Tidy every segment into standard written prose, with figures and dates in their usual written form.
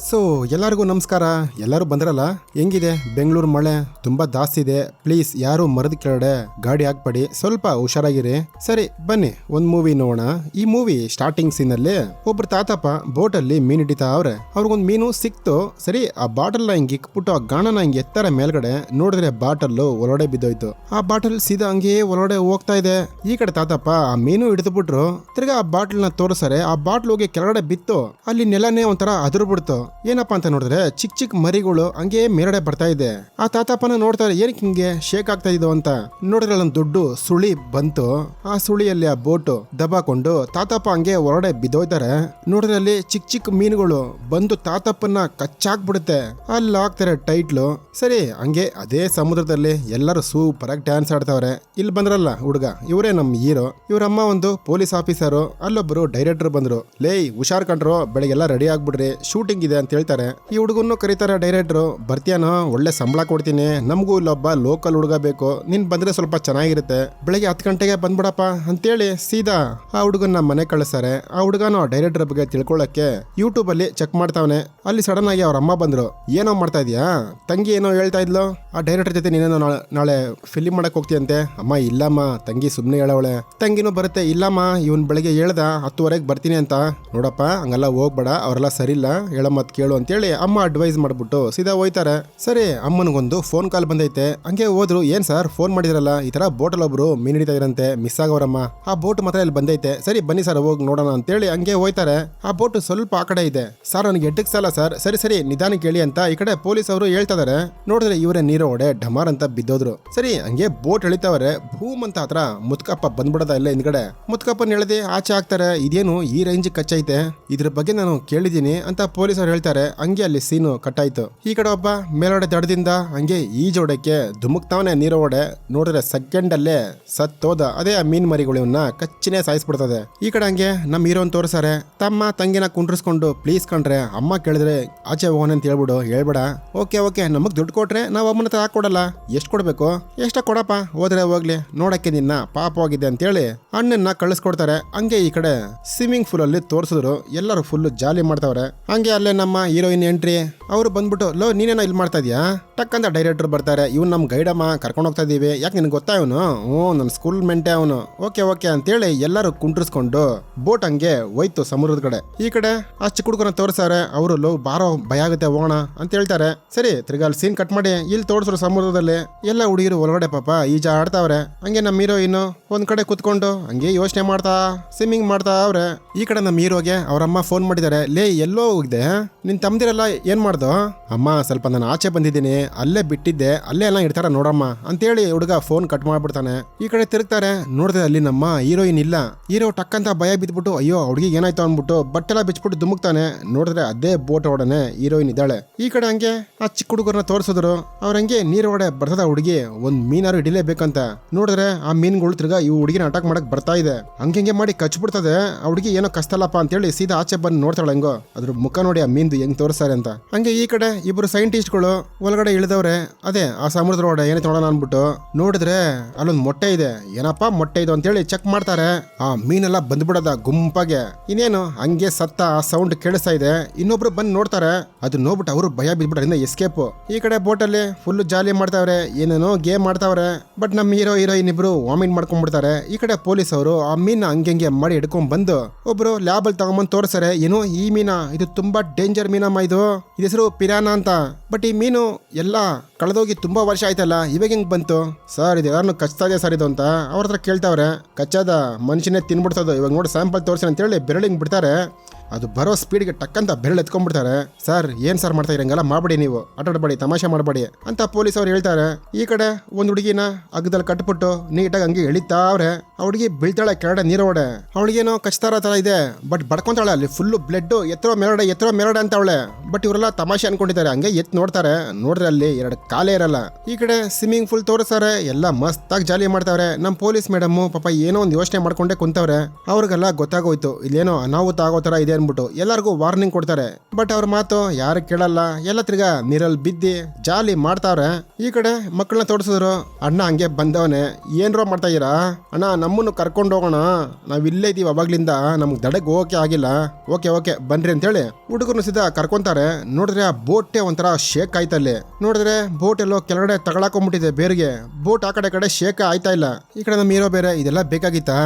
So ಎಲ್ಲರಿಗೂ ನಮಸ್ಕಾರ. ಎಲ್ಲರೂ ಬಂದ್ರಲ್ಲ, ಹೆಂಗಿದೆ ಬೆಂಗಳೂರು ಮಳೆ ತುಂಬಾ ಜಾಸ್ತಿ ಇದೆ. ಪ್ಲೀಸ್ ಯಾರು ಮರದ ಕೆಳಗಡೆ ಗಾಡಿ ಹಾಕ್ಬೇಡಿ, ಸ್ವಲ್ಪ ಹುಷಾರಾಗಿರಿ. ಸರಿ ಬನ್ನಿ ಒಂದು ಮೂವಿ ನೋಡೋಣ. ಈ ಮೂವಿ ಸ್ಟಾರ್ಟಿಂಗ್ ಸೀನ್ ಅಲ್ಲಿ ಒಬ್ರು ತಾತಪ್ಪ ಬೋಟ್ ಅಲ್ಲಿ ಮೀನ್ ಹಿಡಿತಾ ಅವ್ರೆ. ಅವ್ರಿಗೊಂದು ಮೀನು ಸಿಕ್ತು. ಸರಿ ಆ ಬಾಟಲ್ ಹಿಂಗೆ ಇಕ್ಬಿಟ್ಟು ಆ ಗಾಣನ ಹಿಂಗೆ ಎತ್ತರ ಮೇಲ್ಗಡೆ ನೋಡಿದ್ರೆ ಬಾಟಲ್ ಒಳಗಡೆ ಬಿದ್ದೋಯ್ತು. ಆ ಬಾಟಲ್ ಸೀದಾ ಹಂಗೆ ಒಳಗಡೆ ಹೋಗ್ತಾ ಇದೆ. ಈ ಕಡೆ ತಾತಪ್ಪ ಆ ಮೀನು ಹಿಡಿದು ಬಿಟ್ರು. ತಿರ್ಗಾ ಆ ಬಾಟಲ್ ನ ತೋರಿಸರೆ ಆ ಬಾಟ್ಲ್ ಹೋಗಿ ಕೆಳಗಡೆ ಬಿತ್ತು. ಅಲ್ಲಿ ನೆಲನೇ ಒಂಥರ ಅದ್ರ ಬಿಡ್ತು. ಏನಪ್ಪಾ ಅಂತ ನೋಡಿದ್ರೆ ಚಿಕ್ಕ ಚಿಕ್ಕ ಮರಿಗಳು ಹಂಗೆ ಮೇಲ್ಗಡೆ ಬರ್ತಾ ಇದೆ. ಆ ತಾತಪ್ಪನ ನೋಡ್ತಾರೆ, ಏನಕ್ಕೆ ಹಿಂಗೆ ಶೇಕ್ ಆಗ್ತಾ ಇದ್ದು ಅಂತ ನೋಡಿದ್ರೆ ಅಲ್ಲೊಂದು ದೊಡ್ಡ ಸುಳಿ ಬಂತು. ಆ ಸುಳಿಯಲ್ಲಿ ಆ ಬೋಟು ದಬಾಕೊಂಡು ತಾತಪ್ಪ ಹಂಗೆ ಹೊರಗಡೆ ಬಿದ್ದೋಯ್ತಾರೆ. ನೋಡಿದ್ರೆ ಅಲ್ಲಿ ಚಿಕ್ಕ ಚಿಕ್ಕ ಮೀನುಗಳು ಬಂದು ತಾತಪ್ಪನ ಕಚ್ಚಾಕ್ಬಿಡುತ್ತೆ. ಅಲ್ಲಿ ಹಾಕ್ತಾರೆ ಟೈಟ್ಲು. ಸರಿ ಹಂಗೆ ಅದೇ ಸಮುದ್ರದಲ್ಲಿ ಎಲ್ಲರೂ ಸೂಪರ್ ಆಗಿ ಡ್ಯಾನ್ಸ್ ಆಡ್ತಾವ್ರೆ. ಇಲ್ಲಿ ಬಂದ್ರಲ್ಲ ಹುಡುಗ, ಇವರೇ ನಮ್ಮ ಹೀರೋ. ಇವರಮ್ಮ ಒಂದು ಪೊಲೀಸ್ ಆಫೀಸರು, ಅಲ್ಲೊಬ್ರು ಡೈರೆಕ್ಟರ್ ಬಂದ್ರು. ಲೇ ಹುಷಾರ್ ಕಂಡ್ರು, ಬೆಳಗ್ಗೆಲ್ಲ ರೆಡಿ ಆಗ್ಬಿಡ್ರಿ, ಶೂಟಿಂಗ್ ಇದೆ ಅಂತ ಹೇಳ್ತಾರೆ. ಈ ಹುಡುಗನ್ನು ಕರೀತಾರೆ ಡೈರೆಕ್ಟ್ರು. ಬರ್ತೀಯಾನೋ, ಒಳ್ಳೆ ಸಂಬಳ ಕೊಡ್ತೀನಿ, ನಮಗೂ ಇಲ್ಲೊಬ್ಬ ಲೋಕಲ್ ಹುಡುಗ ಬೇಕು, ನೀನ್ ಬಂದ್ರೆ ಸ್ವಲ್ಪ ಚೆನ್ನಾಗಿರುತ್ತೆ, ಬೆಳಗ್ಗೆ 10 ಗಂಟೆಗೆ ಬಂದ್ಬಿಡಪ್ಪ ಅಂತೇಳಿ ಸೀದಾ ಆ ಹುಡುಗನ್ನ ಮನೆ ಕಳಿಸ್ತಾರೆ. ಆ ಹುಡುಗನ ಡೈರೆಕ್ಟರ್ ಬಗ್ಗೆ ತಿಳ್ಕೊಳ್ಳಕ್ಕೆ ಯೂಟ್ಯೂಬ್ ಅಲ್ಲಿ ಚೆಕ್ ಮಾಡ್ತಾವನೆ. ಅಲ್ಲಿ ಸಡನ್ ಆಗಿ ಅವ್ರ ಅಮ್ಮ ಬಂದ್ರು. ಏನೋ ಮಾಡ್ತಾ ಇದೀಯಾ ತಂಗಿ, ಏನೋ ಹೇಳ್ತಾ ಇದ್ಲು, ಆ ಡೈರೆಕ್ಟರ್ ಜೊತೆ ನೀನೇನೋ ನಾಳೆ ಫಿಲಿಂ ಮಾಡಕ್ ಹೋಗ್ತೀಯಂತೆ. ಅಮ್ಮ ಇಲ್ಲಮ್ಮ ತಂಗಿ ಸುಮ್ನೆ ಹೇಳವಳೆ. ತಂಗಿನೂ ಬರುತ್ತೆ. ಇಲ್ಲಮ್ಮ ಇವನ್ ಬೆಳಗ್ಗೆ ಹೇಳ್ದ 10:30 ಬರ್ತೀನಿ ಅಂತ. ನೋಡಪ್ಪ ಹಂಗೆಲ್ಲ ಹೋಗ್ಬೇಡ, ಅವರೆಲ್ಲ ಸರಿಯಿಲ್ಲ, ಹೇಳ ಮತ್ ಕೇಳು ಅಂತೇಳಿ ಅಮ್ಮ ಅಡ್ವೈಸ್ ಮಾಡ್ಬಿಟ್ಟು ಸೀದಾ ಹೋಯ್ತಾರೆ. ಸರಿ ಅಮ್ಮನಿಗೊಂದು ಫೋನ್ ಕಾಲ್ ಬಂದೈತೆ. ಹಂಗೆ ಹೋದ್ರು. ಏನ್ ಸರ್ ಫೋನ್ ಮಾಡಿದ್ರಲ್ಲ, ಈ ತರ ಬೋಟಲ್ ಒಬ್ರು ಮೀನ್ ಹಿಡಿತಾ ಇರಂತೆ, ಮಿಸ್ ಆಗವ್ರಮ್ಮ, ಆ ಬೋಟ್ ಮಾತ್ರ ಇಲ್ಲಿ ಬಂದೈತೆ. ಸರಿ ಬನ್ನಿ ಸರ್ ಹೋಗಿ ನೋಡೋಣ ಅಂತೇಳಿ ಹಂಗೆ ಹೋಯ್ತಾರೆ. ಆ ಬೋಟ್ ಸ್ವಲ್ಪ ಆ ಕಡೆ ಇದೆ. ಸರ್ ನನಗೆ ಎಡ್ಡಕ್ ಸಲ ಸರ್. ಸರಿ ಸರಿ ನಿಧಾನಕ್ಕೆ ಹೇಳಿ ಅಂತ ಈ ಕಡೆ ಪೊಲೀಸ್ ಅವರು ಹೇಳ್ತಾ ಇದಾರೆ. ನೋಡಿದ್ರೆ ಇವರೇ ನೀರು ಒಡೆ ಢಮಾರ್ ಅಂತ ಬಿದ್ದೋದ್ರು. ಸರಿ ಹಂಗೆ ಬೋಟ್ ಎಳಿತಾವ್ರೆ. ಭೂಮ್ ಅಂತ ಹತ್ರ ಮುತ್ಕಪ್ಪ ಬಂದ್ಬಿಡದ ಇಲ್ಲ ಹಿಂದ್ಗಡೆ. ಮುತ್ಕಪ್ಪನ ಹೇಳ್ದೆ ಆಚೆ ಹಾಕ್ತಾರೆ. ಇದೇನು ಈ ರೇಂಜ್ ಕಚ್ಚೈತೆ, ಇದ್ರ ಬಗ್ಗೆ ನಾನು ಕೇಳಿದೀನಿ ಅಂತ ಪೊಲೀಸ್ ಅವ್ರು ಹೇಳ್ತಾರೆ. ಹಂಗೆ ಅಲ್ಲಿ ಸೀನು ಕಟ್ಟಾಯ್ತು. ಈ ಕಡೆ ಒಬ್ಬ ಮೇಲೋಡೆ ದಡದಿಂದ ಹಂಗೆ ಈಜೋಡಕ್ಕೆ ಧುಮುಕ್ತಾವನೆ ನೀರು ಒಡೆ. ನೋಡಿದ್ರೆ ಸೆಕೆಂಡ್ ಅಲ್ಲೇ ಸತ್ತೋದ. ಅದೇ ಆ ಮೀನ್ ಮರಿಗಳು ಇವನ್ನ ಕಚ್ಚಿನೇ ಸಾಯಿಸ್ಬಿಡ್ತದೆ. ಈ ಕಡೆ ಹಂಗೆ ನಮ್ಮ ಹೀರೋನ್ ತೋರಿಸಾರೆ. ತಮ್ಮ ತಂಗಿನ ಕುಂಡ್ರಿಸ್ಕೊಂಡು ಪ್ಲೀಸ್ ಕಂಡ್ರೆ ಅಮ್ಮ ಕೇಳಿದ್ರೆ ಆಚೆ ಹೋಗೋಣ ಅಂತ ಹೇಳ್ಬಿಡು, ಹೇಳ್ಬೇಡ. ಓಕೆ ಓಕೆ ನಮಗ್ ದುಡ್ಡು ಕೊಟ್ರೆ ನಾವು ಅಮ್ಮನ ಹತ್ರ ಹಾಕೊಡಲ್ಲ, ಎಷ್ಟು ಕೊಡ್ಬೇಕು, ಎಷ್ಟ ಕೊಡಪ್ಪ, ಹೋದ್ರೆ ಹೋಗ್ಲಿ, ನೋಡಕ್ಕೆ ನಿನ್ನ ಪಾಪವಾಗಿದೆ ಅಂತೇಳಿ ಅಣ್ಣನ್ನ ಕಳಿಸ್ಕೊಡ್ತಾರೆ. ಹಂಗೆ ಈ ಕಡೆ ಸ್ವಿಮ್ಮಿಂಗ್ ಪೂಲ್ ಅಲ್ಲಿ ತೋರಿಸಿದ್ರು. ಎಲ್ಲರೂ ಫುಲ್ ಜಾಲಿ ಮಾಡ್ತಾವ್ರೆ. ಹಂಗೆ ಅಲ್ಲೇ ನಮ್ಮ ಹೀರೋಯಿನ್ ಎಂಟ್ರಿ. ಅವರು ಬಂದ್ಬಿಟ್ಟು ಲೋ ನೀನೇನೋ ಇಲ್ಲಿ ಮಾಡ್ತಾ ಇದೀಯಾ ಟಕ್ ಅಂತ ಡೈರೆಕ್ಟರ್ ಬರ್ತಾರೆ. ಇವ್ನು ನಮ್ಮ ಗೈಡಮ್ಮ ಕರ್ಕೊಂಡು ಹೋಗ್ತಾ ಇದೀವಿ, ಯಾಕೆ ನಿನ್ಗೆ ಗೊತ್ತಾ ಇವನು? ನನ್ನ ಸ್ಕೂಲ್ ಮೆಂಟೆ ಅವನು. ಓಕೆ ಓಕೆ ಅಂತೇಳಿ ಎಲ್ಲರೂ ಕುಂಡ್ರಿಸ್ಕೊಂಡು ಬೋಟ್ ಹಂಗೆ ಹೋಯ್ತು ಸಮುದ್ರದ ಕಡೆ. ಈ ಕಡೆ ಆ ಚಿಕ್ಕ ಹುಡುಗನ ತೋರಿಸಾರೆ. ಅವರು ಲೋ ಬಾರೋ ಭಯ ಆಗುತ್ತೆ ಹೋಗೋಣ ಅಂತ ಹೇಳ್ತಾರೆ. ಸರಿ ತಿರ್ಗಾ ಅಲ್ಲಿ ಸೀನ್ ಕಟ್ ಮಾಡಿ ಇಲ್ಲಿ ತೋರಿಸ್ರು ಸಮುದ್ರದಲ್ಲಿ ಎಲ್ಲ ಹುಡುಗಿರು ಒಳಗಡೆ ಪಾಪ ಈಜ ಆಡ್ತಾವ್ರೆ. ಹಂಗೆ ನಮ್ಮ ಹೀರೋಯಿನ್ ಒಂದ್ ಕಡೆ ಕುತ್ಕೊಂಡು ಹಂಗೆ ಯೋಚನೆ ಮಾಡ್ತಾ ಸ್ವಿಮ್ಮಿಂಗ್ ಮಾಡ್ತಾ ಅವ್ರೆ. ಈ ಕಡೆ ನಮ್ಮ ಹೀರೋಗೆ ಅವ್ರಮ್ಮ ಫೋನ್ ಮಾಡಿದ್ದಾರೆ. ಲೇ ಎಲ್ಲೋ ಹೋಗಿದೆ, ನಿನ್ ತಮ್ದಿರಲ್ಲ ಏನ್ ಮಾಡ್ದು? ಅಮ್ಮ ಸ್ವಲ್ಪ ನಾನು ಆಚೆ ಬಂದಿದ್ದೀನಿ, ಅಲ್ಲೇ ಬಿಟ್ಟಿದ್ದೆ, ಅಲ್ಲೇ ಎಲ್ಲ ಇಡ್ತಾರ ನೋಡಮ್ಮ ಅಂತೇಳಿ ಹುಡುಗ ಫೋನ್ ಕಟ್ ಮಾಡ್ಬಿಡ್ತಾನೆ. ಈ ಕಡೆ ತಿರುಗ್ತಾರೆ. ನೋಡಿದ್ರೆ ಅಲ್ಲಿ ನಮ್ಮ ಹೀರೋಯಿನ್ ಇಲ್ಲ. ಹೀರೋ ಟಕ್ಕಂತ ಭಯ ಬಿದ್ಬಿಟ್ಟು ಅಯ್ಯೋ ಹುಡುಗಿ ಏನಾಯ್ತು ಅನ್ಬಿಟ್ಟು ಬಟ್ಟೆಲ್ಲ ಬಿಚ್ಬಿಟ್ಟು ಧುಮುಕ್ತಾನೆ. ನೋಡಿದ್ರೆ ಅದೇ ಬೋಟ್ ಒಡನೆ ಹೀರೋಯಿನ್ ಇದ್ದಾಳೆ. ಈ ಕಡೆ ಹಂಗೆ ಆ ಚಿಕ್ಕ ಹುಡುಗರನ್ನ ತೋರಿಸಿದ್ರು. ಅವ್ರಂಗೆ ನೀರ್ ಒಡೆ ಬರ್ತದ ಹುಡುಗಿ ಒಂದ್ ಮೀನಾರು ಹಿಡಿಲೇಬೇಕಂತ. ನೋಡಿದ್ರೆ ಆ ಮೀನ್ಗಳು ತಿರ್ಗಾ ಈ ಹುಡುಗಿನ ಅಟಾಕ್ ಮಾಡಕ್ ಬರ್ತಾ ಇದೆ. ಹಂಗೆ ಮಾಡಿ ಕಚ್ಬಿಡ್ತದೆ. ಆ ಹುಡುಗಿ ಏನೋ ಕಷ್ಟಲ್ಲಪ್ಪ ಅಂತೇಳಿ ಸೀದಾ ಆಚೆ ಬಂದು ನೋಡ್ತಾಳೆ. ಹೆಂಗೋ ಅದ್ರ ಮುಖ ನೋಡಿ ಆ ಮೀನ್ದು ಹೆಂಗ್ ತೋರಿಸ್ತಾರೆ ಅಂತ. ಹಂಗೆ ಈ ಕಡೆ ಇಬ್ರು ಸೈಂಟಿಸ್ಟ್ಗಳು ಒಳಗಡೆ ಇಳಿದವ್ರೆ. ಅದೇ ಆ ಸಮುದ್ರ ಒಡೆ ಏನೈತೆ ನೋಡೋಣ ಅನ್ಬಿಟ್ಟು ನೋಡಿದ್ರೆ ಅಲ್ಲೊಂದು ಮೊಟ್ಟೆ ಇದೆ. ಏನಪ್ಪಾ ಮೊಟ್ಟೆ ಇದು ಅಂತೇಳಿ ಚೆಕ್ ಮಾಡ್ತಾರೆ. ಆ ಮೀನೆಲ್ಲ ಬಂದ್ಬಿಡದ ಗುಂಪಾಗೆ. ಇನ್ನೇನು ಹಂಗೆ ಸತ್ತ ಆ ಸೌಂಡ್ ಕೇಳಿಸ್ತಾ ಇದೆ. ಇನ್ನೊಬ್ರು ಬಂದು ನೋಡ್ತಾರೆ. ಅದು ನೋಡ್ಬಿಟ್ಟು ಅವರು ಭಯ ಬಿದ್ಬಿಟ್ರೆ ಎಸ್ಕೇಪ್. ಈ ಕಡೆ ಬೋಟಲ್ಲಿ ಫುಲ್ ಜಾಲಿ ಮಾಡ್ತಾವ್ರೆ, ಏನೇನೋ ಗೇಮ್ ಮಾಡ್ತಾವ್ರೆ. ಬಟ್ ನಮ್ಮ ಹೀರೋಯಿನ್ ಇಬ್ರು ವಾಮಿಟ್ ಮಾಡ್ಕೊಂಡ್ಬಿಡ್ತಾರೆ. ಈ ಕಡೆ ಪೊಲೀಸ್ ಅವರು ಆ ಮೀನ್ ಹಂಗೆ ಮಾಡಿ ಹಿಡ್ಕೊಂಡ್ ಬಂದು ಒಬ್ರು ಲ್ಯಾಬ್ ಅಲ್ಲಿ ತಗೊಂಬಂದು ತೋರಿಸ್ತಾರೆ. ಏನು ಈ ಮೀನಾ, ಇದು ತುಂಬಾ ಡೇಂಜರ್ ಮೀನಮ್ಮ, ಇದು ಹೆಸರು ಪಿರಾನ ಅಂತ. ಬಟ್ ಈ ಮೀನು ಎಲ್ಲ ಕಳೆದೋಗಿ ತುಂಬಾ ವರ್ಷ ಆಯ್ತಲ್ಲ, ಇವಾಗ ಹೆಂಗ್ ಬಂತು ಸರ್? ಇದು ಯಾರನ್ನು ಕಚ್ತಾ ಇದೆ ಸರ್ ಇದು ಅಂತ ಅವ್ರ ಹತ್ರ ಕೇಳ್ತಾವ್ರೆ. ಕಚ್ಚದ ಮನುಷ್ಯನೇ ತಿನ್ಬಿಡ್ತದ, ಇವಾಗ ನೋಡಿ ಸ್ಯಾಂಪಲ್ ತೋರಿಸಿ ಅಂತೇಳಿ ಬೆರಳಿಂಗ್ ಬಿಡ್ತಾರೆ. ಅದು ಬರೋ ಸ್ಪೀಡ್ಗೆ ಟಕ್ಕಂತ ಬೆರಳು ಎತ್ಕೊಂಡ್ಬಿಡ್ತಾರೆ. ಸರ್ ಏನ್ ಸರ್ ಮಾಡ್ತಾ ಇರಂಗೆಲ್ಲ ಮಾಡಬೇಡಿ, ನೀವು ಆಟಾಡಬೇಡಿ, ತಮಾಷೆ ಮಾಡಬೇಡಿ ಅಂತ ಪೊಲೀಸ್ ಅವ್ರು ಹೇಳ್ತಾರೆ. ಈ ಕಡೆ ಒಂದ್ ಹುಡುಗಿನ ಅಗ್ಗದಲ್ಲಿ ಕಟ್ಬಿಟ್ಟು ನೀಟಾಗಿ ಹಂಗೆ ಎಳಿತಾವ್ರೆ. ಆ ಹುಡುಗಿ ಬೀಳ್ತಾಳೆ ಕೆಳಗಡೆ ನೀರು ಒಡೆ. ಅವಳಿಗೇನೋ ಕಚ್ತಾರ ತರ ಇದೆ, ಬಟ್ ಬಡ್ಕೊಂತಾಳೆ. ಅಲ್ಲಿ ಫುಲ್ ಬ್ಲಡ್ ಎತ್ತರೋ ಮೇಲ್ಗಡೆ ಅಂತ ಅವಳೆ. ಬಟ್ ಇವರೆಲ್ಲ ತಮಾಷೆ ಅನ್ಕೊಂಡಿದ್ದಾರೆ. ಹಂಗೆ ನೋಡ್ತಾರೆ. ನೋಡ್ರೆ ಅಲ್ಲಿ 2 ಕಾಲೇ ಇರಲ್ಲ. ಈ ಕಡೆ ಸ್ವಿಮ್ಮಿಂಗ್ ಫುಲ್ ತೋರಿಸ್ತಾರೆ. ಎಲ್ಲ ಮಸ್ತಾಗಿ ಜಾಲಿ ಮಾಡ್ತಾವ್ರೆ. ನಮ್ಮ ಪೊಲೀಸ್ ಮೇಡಮ್ ಪಾಪ ಏನೋ ಒಂದು ಯೋಚನೆ ಮಾಡ್ಕೊಂಡೆ ಕುಂತವ್ರೆ. ಅವ್ರಿಗೆಲ್ಲ ಗೊತ್ತಾಗೋಯ್ತು ಇಲ್ಲೇನೋ ಅನಾಹುತ ಆಗೋ ತರ ಇದೆ ಅಂದ್ಬಿಟ್ಟು ಎಲ್ಲರಿಗೂ ವಾರ್ನಿಂಗ್ ಕೊಡ್ತಾರೆ. ಬಟ್ ಅವ್ರ ಮಾತು ಯಾರು ಕೇಳಲ್ಲ. ಎಲ್ಲ ತಿರ್ಗಾ ನೀರಲ್ಲಿ ಬಿದ್ದಿ ಜಾಲಿ ಮಾಡ್ತಾವ್ರೆ. ಈ ಕಡೆ ಮಕ್ಕಳನ್ನ ತೋರಿಸಿದ್ರು. ಅಣ್ಣ ಹಂಗೆ ಬಂದವನೆ, ಏನ್ರೋ ಮಾಡ್ತಾ ಇದೀರಾ ಅಣ್ಣ, ನಮ್ಮನ್ನು ಕರ್ಕೊಂಡು ಹೋಗೋಣ, ನಾವ್ ಇಲ್ಲೇ ಇದೀವಿ ಅವಾಗ್ಲಿಂದ, ನಮ್ಗೆ ದಡಗ್ ಹೋಗಕ್ಕೆ ಆಗಿಲ್ಲ. ಓಕೆ ಬನ್ರಿ ಅಂತೇಳಿ ಹುಡುಗರು ಸಿದ್ಧ ಕರ್ಕೊಂತಾರೆ. ನೋಡಿದ್ರೆ ಆ ಬೋಟೇ ಒಂಥರ ಶೇಕ್ ಆಯ್ತಲ್ಲಿ. ನೋಡಿದ್ರೆ ಬೋಟ್ ಎಲ್ಲೋ ಕೆಳಗಡೆ ತಗೊಳಕೊಂಡ್ಬಿಟ್ಟಿದೆ ಬೇರ್ಗೆ. ಬೋಟ್ ಆ ಕಡೆ ಶೇಕ್ ಆಯ್ತಾ ಇಲ್ಲ. ಈ ಕಡೆ ನಮ್ಮ ಹೀರೋ ಬೇರೆ ಇದೆಲ್ಲ ಬೇಕಾಗಿತ್ತಾ?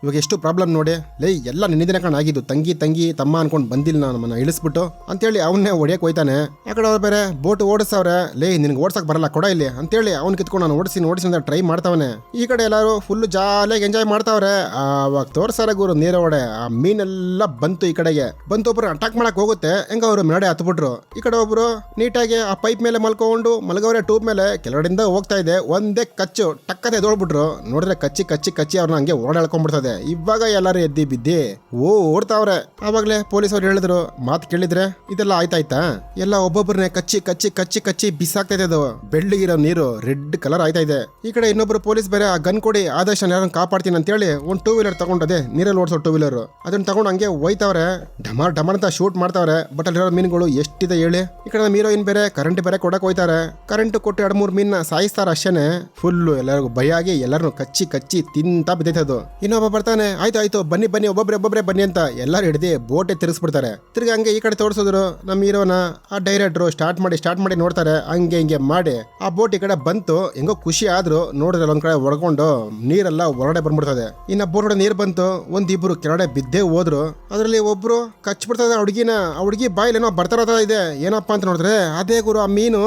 ಇವಾಗ ಎಷ್ಟು ಪ್ರಾಬ್ಲಮ್ ನೋಡಿ. ಲೈ ಎಲ್ಲ ನಿನ್ನಿದಿನ ಕಾರಣ ಆಗಿದ್ದು. ತಂಗಿ ತಮ್ಮ ಅನ್ಕೊಂಡು ಬಂದಿಲ್ಲ ನಮ್ಮನ್ನ ಇಳಿಸ್ಬಿಟ್ಟು ಅಂತೇಳಿ ಅವನ್ನೇ ಹೊಡಿಯಕ್ ಹೋಯ್ತಾನೆ. ಆ ಕಡೆ ಅವ್ರು ಬೇರೆ ಬೋಟ್ ಓಡಿಸವ್ರೆ. ಲೇ ನಿನ್ಗೆ ಓಡ್ಸಕ್ ಬರಲ್ಲ ಕೊಡ ಇಲ್ಲಿ ಅಂತೇಳಿ ಅವ್ನು ಕಿತ್ಕೊಂಡು ನಾನು ಓಡಿಸಿ ಅಂತ ಟ್ರೈ ಮಾಡ್ತಾವನೆ. ಈ ಕಡೆ ಎಲ್ಲಾರು ಫುಲ್ ಜಾಲಿಯಾಗಿ ಎಂಜಾಯ್ ಮಾಡ್ತಾವ್ರೆ. ಅವಾಗ ತೋರ್ಸಾರ ಗುರು ನೀರೊಡೆ ಆ ಮೀನೆಲ್ಲ ಬಂತು. ಈ ಕಡೆಗೆ ಬಂತು, ಒಬ್ರು ಅಟ್ಯಾಕ್ ಮಾಡಕ್ ಹೋಗುತ್ತೆ. ಹೆಂಗ ಅವರು ಮೇಡೆ ಹತ್ಬಿಟ್ರು. ಈ ಕಡೆ ಒಬ್ರು ನೀಟಾಗಿ ಆ ಪೈಪ್ ಮೇಲೆ ಮಲ್ಕೊಂಡು ಮಲಗವ್ರೆ. ಟ್ಯೂಬ್ ಮೇಲೆ ಕೆಳಗಡೆಯಿಂದ ಹೋಗ್ತಾ ಇದೆ. ಒಂದೇ ಕಚ್ಚು ಟಕ್ಕತೆ ಎದೋಳ್ಬಿಟ್ರು. ನೋಡಿದ್ರೆ ಕಚ್ಚಿ ಅವ್ರನ್ನ ಹಂಗೆ ಓಡಾಡ್ಕೊಂಡ್ಬಿಡ್ತದೆ. ಇವಾಗ ಎಲ್ಲಾರು ಎದ್ದಿ ಬಿದ್ದಿ ಓಡ್ತಾವ್ರೆ. ಆವಾಗ್ಲೇ ಪೊಲೀಸ್ ಅವ್ರು ಹೇಳಿದ್ರು, ಮಾತು ಕೇಳಿದ್ರೆ ಇದೆಲ್ಲ ಆಯ್ತಾಯ್ತಾ? ಎಲ್ಲ ಒಬ್ಬೊಬ್ಬರನ್ನೇ ಕಚ್ಚಿ ಬಿಸಾಕ್ತಾ ಇದೆ. ಅದು ಬೆಳ್ಳಗಿರೋ ನೀರು ರೆಡ್ ಕಲರ್ ಆಯ್ತಾ ಇದೆ. ಈ ಕಡೆ ಇನ್ನೊಬ್ರು ಪೊಲೀಸ್ ಬೇರೆ ಆ ಗನ್ ಕೊಡಿ ಆದಷ್ಟು ಯಾರನ್ನ ಕಾಪಾಡ್ತೀನಿ ಅಂತೇಳಿ ಒಂದು 2 ವೀಲರ್ ತಗೊಂಡದೆ, ನೀರಲ್ಲಿ ಓಡಿಸೋ 2 ವೀಲರ್ ಅದನ್ನ ತಗೊಂಡು ಹಂಗೆ ಹೋಯ್ತಾವ್ರೆ. ಡಮಾರ್ ಅಂತ ಶೂಟ್ ಮಾಡ್ತಾವ್ರೆ. ಬಟ್ ಅಲ್ಲಿರೋ ಮೀನುಗಳು ಎಷ್ಟಿದೆ ಹೇಳಿ. ಈ ಕಡೆ ನಮ್ಮ ಹೀರೋಯಿನ್ ಬೇರೆ ಕರೆಂಟ್ ಬೇರೆ ಕೊಡಕ್ ಹೋಯ್ತಾರೆ. ಕರೆಂಟ್ ಕೊಟ್ಟು 2-3 ಮೀನ್ನ ಸಾಯಿಸ್ತಾರ ಅಷ್ಟೇನೆ. ಫುಲ್ಲು ಎಲ್ಲರಿಗೂ ಭಯ ಆಗಿ ಎಲ್ಲರನ್ನು ಕಚ್ಚಿ ತಿಂತಾ ಬಿದ್ದೈತದು. ಇನ್ನೊಬ್ಬ ಬರ್ತಾನೆ, ಆಯ್ತು ಬನ್ನಿ ಒಬ್ಬೊಬ್ರೆ ಬನ್ನಿ ಅಂತ ಎಲ್ಲರೂ ಹಿಡ್ದಿ ಬೋಟೆ ತಿರ್ಗಿಸ್ಬಿಡ್ತಾರೆ. ತಿರ್ಗಿ ಹಂಗೆ ಈ ಕಡೆ ತೋರಿಸಿದ್ರು. ನಮ್ಮ ಹೀರೋನ ಆ ಡೈರೆಕ್ಟ್ರು ಸ್ಟಾರ್ಟ್ ಮಾಡಿ ನೋಡ್ತಾರೆ. ಹಿಂಗೆ ಮಾಡಿ ಆ ಬೋಟ್ ಈ ಕಡೆ ಬಂತು. ಹೆಂಗೋ ಖುಷಿ ಆದ್ರು. ನೋಡಿದ್ರೆ ಒಂದ್ ಕಡೆ ಒಡ್ಕೊಂಡು ನೀರೆಲ್ಲ ಹೊರಗಡೆ ಬಂದ್ಬಿಡ್ತದೆ. ಇನ್ನ ಬೋಟ್ ನೀರ್ ಬಂತು. ಒಂದಿಬ್ರು ಕೆಳಗಡೆ ಬಿದ್ದೇ ಹೋದ್ರು. ಅದ್ರಲ್ಲಿ ಒಬ್ರು ಕಚ್ಬಿಡ್ತದೆ ಆ ಹುಡುಗಿ ಬಾಯಿಲೇನೋ ಬರ್ತಾರ ಇದೆ. ಏನಪ್ಪಾ ಅಂತ ನೋಡಿದ್ರೆ ಅದೇ ಗುರು ಆ ಮೀನು.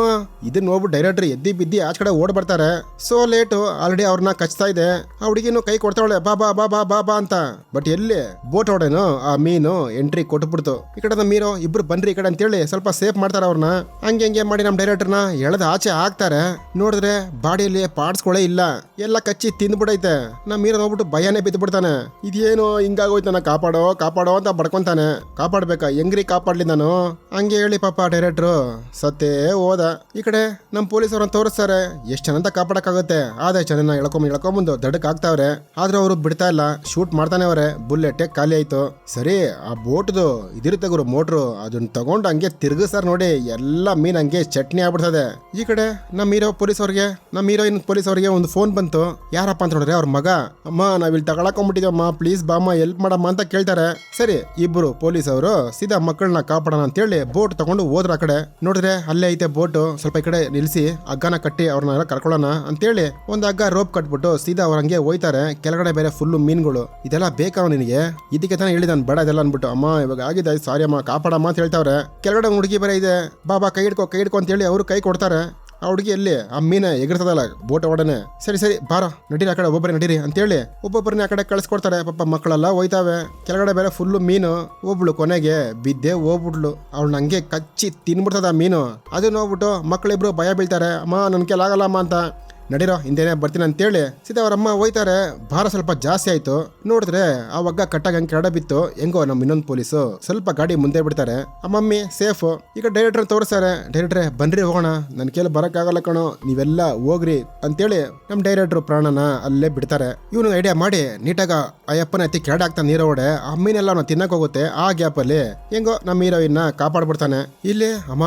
ಇದನ್ನ ಹೋಗ್ಬಿಟ್ಟು ಡೈರೆಕ್ಟ್ರ್ ಎದ್ದಿ ಬಿದ್ದಿ ಆಚ ಕಡೆ ಓಡ್ ಬರ್ತಾರೆ. ಸೊ ಲೇಟು ಆಲ್ರೆಡಿ ಅವ್ರನ್ನ ಕಚ್ತಾ ಇದೆ. ಆ ಹುಡುಗಿನೂ ಕೈ ಕೊಡ್ತಾವಳೆ ಬಾ ಅಂತ. ಬಟ್ ಎಲ್ಲಿ ಬೋಟ್ ಹೊಡೆನು ಆ ಮೀನು ಎಂಟ್ರಿ ಕೊಟ್ಬಿಡ್ತು. ಈ ಕಡೆ ನಮ್ಮ ಹೀರೋ ಇಬ್ರು ಬನ್ರಿ ಈ ಕಡೆ ಅಂತೇಳಿ ಸ್ವಲ್ಪ ಸೇಫ್ ಮಾಡ್ತಾರ ಅವ್ರನ್ನ. ಹಂಗೆ ಮಾಡಿ ನಮ್ಮ ಡೈರೆಕ್ಟರ್ನ ಎಳೆದ ಆಚೆ ಹಾಕ್ತಾರೆ. ನೋಡಿದ್ರೆ ಬಾಡಿಯಲ್ಲಿ ಪಾರ್ಟ್ಸ್ಗಳೇ ಇಲ್ಲ, ಎಲ್ಲ ಕಚ್ಚಿ ತಿಂದ್ಬಿಡೈತೆ. ನಮ್ಮ ಹೀರೋ ನೋಡ್ಬಿಟ್ಟು ಭಯನೇ ಬಿದ್ದು ಬಿಡ್ತಾನೆ. ಇದೇನು ಹಿಂಗಾಗೋಯ್ತಾನ, ಕಾಪಾಡೋ ಅಂತ ಬಡ್ಕೊಂತಾನೆ. ಕಾಪಾಡ್ಬೇಕಾ, ಹೆಂಗ್ರಿ ಕಾಪಾಡ್ಲಿ ನಾನು? ಹಂಗೆ ಹೇಳಿ ಪಾಪ ಡೈರೆಕ್ಟ್ರು ಸತ್ತೇ ಹೋದ. ಈ ಕಡೆ ನಮ್ಮ ಪೊಲೀಸ್ ಅವ್ರನ್ನ ತೋರಿಸ್ತಾರೆ. ಎಷ್ಟು ಜನ ಅಂತ ಕಾಪಾಡಕ್ಕಾಗುತ್ತೆ. ಆದ ಜನ ಎಳ್ಕೊಂಬಂದು ದಡಕ್ ಆಗ್ತಾವ್ರೆ. ಆದ್ರೂ ಅವರು ಬಿಡ್ತಾ ಇಲ್ಲ, ಶೂಟ್ ಮಾಡ್ತಾನೆ ಅವ್ರೆ. ಬುಲ್ಲೆಟ್ ಖಾಲಿ ಆಯ್ತು. ಸರಿ ಆ ಬೋಟ್ದು ಇದಿರುತ್ತೆ ಗುರು ಮೋಟ್ರು, ಅದನ್ನ ತಗೊಂಡು ಹಂಗೆ ತಿರ್ಗಿಸ್ತಾರ ನೋಡಿ. ಎಲ್ಲ ಮೀನ್ ಹಂಗೆ ಚಟ್ನಿ ಆಗ್ಬಿಡ್ತದೆ. ಈ ಕಡೆ ನಮ್ಮ ಹೀರೋಯಿನ್ ಪೊಲೀಸ್ ಅವ್ರಿಗೆ ಒಂದು ಫೋನ್ ಬಂತು. ಯಾರಪ್ಪ ಅಂತ ನೋಡ್ರೆ ಅವ್ರ ಮಗ. ಅಮ್ಮ ನಾವಿಲ್ಲಿ ತಗೊಳಕೊಂಡ್ಬಿಟ್ಟಿದಮ್ಮ, ಪ್ಲೀಸ್ ಬಾಮ್ಮ ಹೆಲ್ಪ್ ಮಾಡಮ್ಮ ಅಂತ ಕೇಳ್ತಾರೆ. ಸರಿ ಇಬ್ರು ಪೊಲೀಸ್ ಅವರು ಸೀದಾ ಮಕ್ಕಳನ್ನ ಕಾಪಾಡೋಣ ಅಂತೇಳಿ ಬೋಟ್ ತಗೊಂಡು ಹೋದ್ರ. ಆ ಕಡೆ ನೋಡಿದ್ರೆ ಅಲ್ಲೇ ಐತೆ ಬೋಟ್. ಸ್ವಲ್ಪ ಈ ಕಡೆ ನಿಲ್ಸಿ ಹಗ್ಗನ ಕಟ್ಟಿ ಅವ್ರನ್ನ ಕರ್ಕೊಳ್ಳೋಣ ಅಂತೇಳಿ ಒಂದು ಹಗ್ಗ ರೋಪ್ ಕಟ್ಬಿಟ್ಟು ಸೀದಾ ಅವ್ರ ಹಂಗೆ ಹೋಯ್ತಾರೆ. ಕೆಳಗಡೆ ಬೇರೆ ಫುಲ್ಲು ಮೀನುಗಳು. ಇದೆಲ್ಲ ಬೇಕಾವ ನಿನಗೆ? ಇದಕ್ಕೆ ತಾನೇ ಹೇಳಿದ ನಾನು ಬೇಡ ಇದೆಲ್ಲ ಅನ್ಬಿಟ್ಟು. ಅಮ್ಮ ಇವಾಗ ಆಗಿದೆ, ಸಾರಿ ಅಮ್ಮ ಕಾಪಾಡಮ್ಮ ಅಂತ ಹೇಳ್ತಾವ್ರೆ. ಕೆಳಗಡೆ ಹುಡುಗಿ ಬೇರೆ ಇದೆ. ಬಾಬಾ ಕೈ ಹಿಡ್ಕೊ ಅಂತ ಹೇಳಿ ಅವರು ಕೈ ಕೊಡ್ತಾರೆ. ಆ ಹುಡುಗಿ ಎಲ್ಲಿ ಆ ಮೀನ ಎಗಿರ್ತದಲ್ಲ ಬೋಟ್ ಒಡನೆ. ಸರಿ ಬಾರೋ ನಡೀರಿ ಆ ಕಡೆ ಒಬ್ಬೊಬ್ಬರೇ ನಡೀರಿ ಅಂತೇಳಿ ಒಬ್ಬೊಬ್ಬರನ್ನ ಆ ಕಡೆ ಕಳಿಸ್ಕೊಡ್ತಾರೆ. ಪಾಪ ಮಕ್ಕಳೆಲ್ಲ ಹೋಯ್ತಾವೆ. ಕೆಳಗಡೆ ಬೇರೆ ಫುಲ್ಲು ಮೀನು. ಒಬ್ಳು ಕೊನೆಗೆ ಬಿದ್ದೆ ಹೋಗ್ಬಿಡ್ಲು. ಅವಳನ್ನ ಹಂಗೆ ಕಚ್ಚಿ ತಿನ್ಬಿಡ್ತದ ಆ ಮೀನು. ಅದು ನೋಡ್ಬಿಟ್ಟು ಮಕ್ಕಳಿಬ್ರು ಭಯ ಬೀಳ್ತಾರೆ. ಅಮ್ಮ ನನ್ ಕೆಲಾಗಲ್ಲಮ್ಮ ಅಂತ. ನಡೀರೋ ಹಿಂದೇನೆ ಬರ್ತೀನಿ ಅಂತೇಳಿ ಸೀದಾ ಅವ್ರಮ್ಮ ಹೋಯ್ತಾರೆ. ಭಾರ ಸ್ವಲ್ಪ ಜಾಸ್ತಿ ಆಯ್ತು. ನೋಡಿದ್ರೆ ಆ ಹಗ್ಗ ಕಟ್ಟಾಗ ಹಂಗೆ ಕೆರಡ ಬಿತ್ತು. ಹೆಂಗೋ ನಮ್ಮ ಇನ್ನೊಂದು ಪೊಲೀಸು ಸ್ವಲ್ಪ ಗಾಡಿ ಮುಂದೆ ಬಿಡ್ತಾರೆ. ಆ ಮಮ್ಮಿ ಸೇಫ್. ಈಗ ಡೈರೆಕ್ಟರ್ ತೋರಿಸ್ತಾರೆ. ಡೈರೆಕ್ಟ್ರೆ ಬನ್ರಿ ಹೋಗೋಣ, ನನ್ನ ಕೈಲಿ ಬರೋಕ್ಕಾಗಲ್ಲ ಕಣೋ, ನೀವೆಲ್ಲ ಹೋಗ್ರಿ ಅಂತೇಳಿ ನಮ್ಮ ಡೈರೆಕ್ಟ್ರು ಪ್ರಾಣನ ಅಲ್ಲೇ ಬಿಡ್ತಾರೆ. ಇವನು ಐಡಿಯಾ ಮಾಡಿ ನೀಟಾಗ ಆ ಅಪ್ಪನ ಎತ್ತಿ ಕೆರಡ ಆಗ್ತಾನೆ ನೀರ ಒಡೆ. ಆ ಮೀನೆಲ್ಲ ಅವ್ನ ತಿನ್ನಕ್ ಹೋಗುತ್ತೆ. ಆ ಗ್ಯಾಪಲ್ಲಿ ಹೆಂಗೋ ನಮ್ಮ ಹೀರೋಯಿನ್ನ ಕಾಪಾಡ್ಬಿಡ್ತಾನೆ. ಇಲ್ಲಿ ಅಮ್ಮ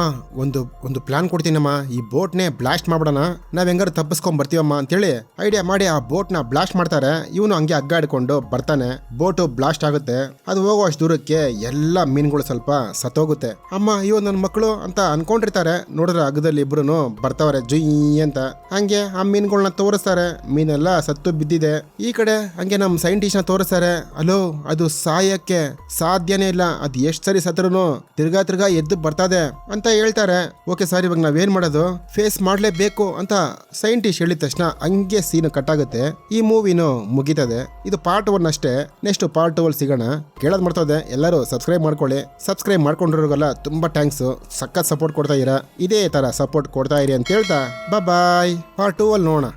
ಒಂದು ಪ್ಲಾನ್ ಕೊಡ್ತೀನಮ್ಮ, ಈ ಬೋಟ್ನೇ ಬ್ಲಾಸ್ಟ್ ಮಾಡ್ಬಿಡೋಣ, ನಾವ್ ಹೆಂಗಾರು ತಪ್ಪಿಸ್ಕೊ ಬರ್ತೀವಮ್ಮ ಅಂತೇಳಿ ಐಡಿಯಾ ಮಾಡಿ ಆ ಬೋಟ್ ನ ಬ್ಲಾಸ್ಟ್ ಮಾಡ್ತಾರೆ. ಇವನು ಹಂಗೆ ಹಗ್ಗ ಹಿಡ್ಕೊಂಡು ಬರ್ತಾನೆ. ಬೋಟ್ ಬ್ಲಾಸ್ಟ್ ಆಗುತ್ತೆ. ಅದು ಹೋಗೋ ಅಷ್ಟು ದೂರಕ್ಕೆ ಎಲ್ಲ ಮೀನುಗಳು ಸ್ವಲ್ಪ ಸತ್ತೋಗುತ್ತೆ. ಅಮ್ಮ ಇವ್ ನನ್ನ ಮಕ್ಕಳು ಅಂತ ಅನ್ಕೊಂಡಿರ್ತಾರೆ. ನೋಡಿದ್ರೆ ಹಗ್ಗದಲ್ಲಿ ಇಬ್ರು ಬರ್ತಾವ್ರೆ ಜುಯ್ ಅಂತ. ಹಂಗೆ ಆ ಮೀನುಗಳನ್ನ ತೋರಿಸ್ತಾರೆ. ಮೀನೆಲ್ಲ ಸತ್ತು ಬಿದ್ದಿದೆ. ಈ ಕಡೆ ಹಂಗೆ ನಮ್ಮ ಸೈಂಟಿಸ್ಟ್ ನ ತೋರಿಸ್ತಾರೆ. ಅಲೋ ಅದು ಸಾಯಕ್ಕೆ ಸಾಧ್ಯನೇ ಇಲ್ಲ, ಅದು ಎಷ್ಟು ಸರಿ ಸತ್ರು ತಿರ್ಗಾ ಎದ್ದು ಬರ್ತದೆ ಅಂತ ಹೇಳ್ತಾರೆ. ಓಕೆ ಸರ್ ಇವಾಗ ನಾವೇನ್ ಮಾಡೋದು, ಫೇಸ್ ಮಾಡ್ಲೇಬೇಕು ಅಂತ ಸೈಂಟಿಸ್ಟ್ ಹೇಳಿದ ತಕ್ಷಣ ಹಂಗೆ ಸೀನ್ ಕಟ್ ಆಗುತ್ತೆ. ಈ ಮೂವಿನೂ ಮುಗಿತದೆ. ಇದು ಪಾರ್ಟ್ 1 ಅಷ್ಟೇ. ನೆಕ್ಸ್ಟ್ ಪಾರ್ಟ್ 2 ಸಿಗೋಣ. ಕೇಳೋದು ಮಾಡ್ತದೆ. ಎಲ್ಲರೂ ಸಬ್ಸ್ಕ್ರೈಬ್ ಮಾಡ್ಕೊಳ್ಳಿ. ಸಬ್ಸ್ಕ್ರೈಬ್ ಮಾಡ್ಕೊಂಡಿರೋಲ್ಲ ತುಂಬಾ ಥ್ಯಾಂಕ್ಸ್. ಸಖತ್ ಸಪೋರ್ಟ್ ಕೊಡ್ತಾ ಇದ್ದೀರಾ. ಇದೇ ತರ ಸಪೋರ್ಟ್ ಕೊಡ್ತಾ ಇರಿ ಅಂತ ಹೇಳ್ತಾ ಬಾಯ್. ಪಾರ್ಟ್ 2 ನೋಡೋಣ.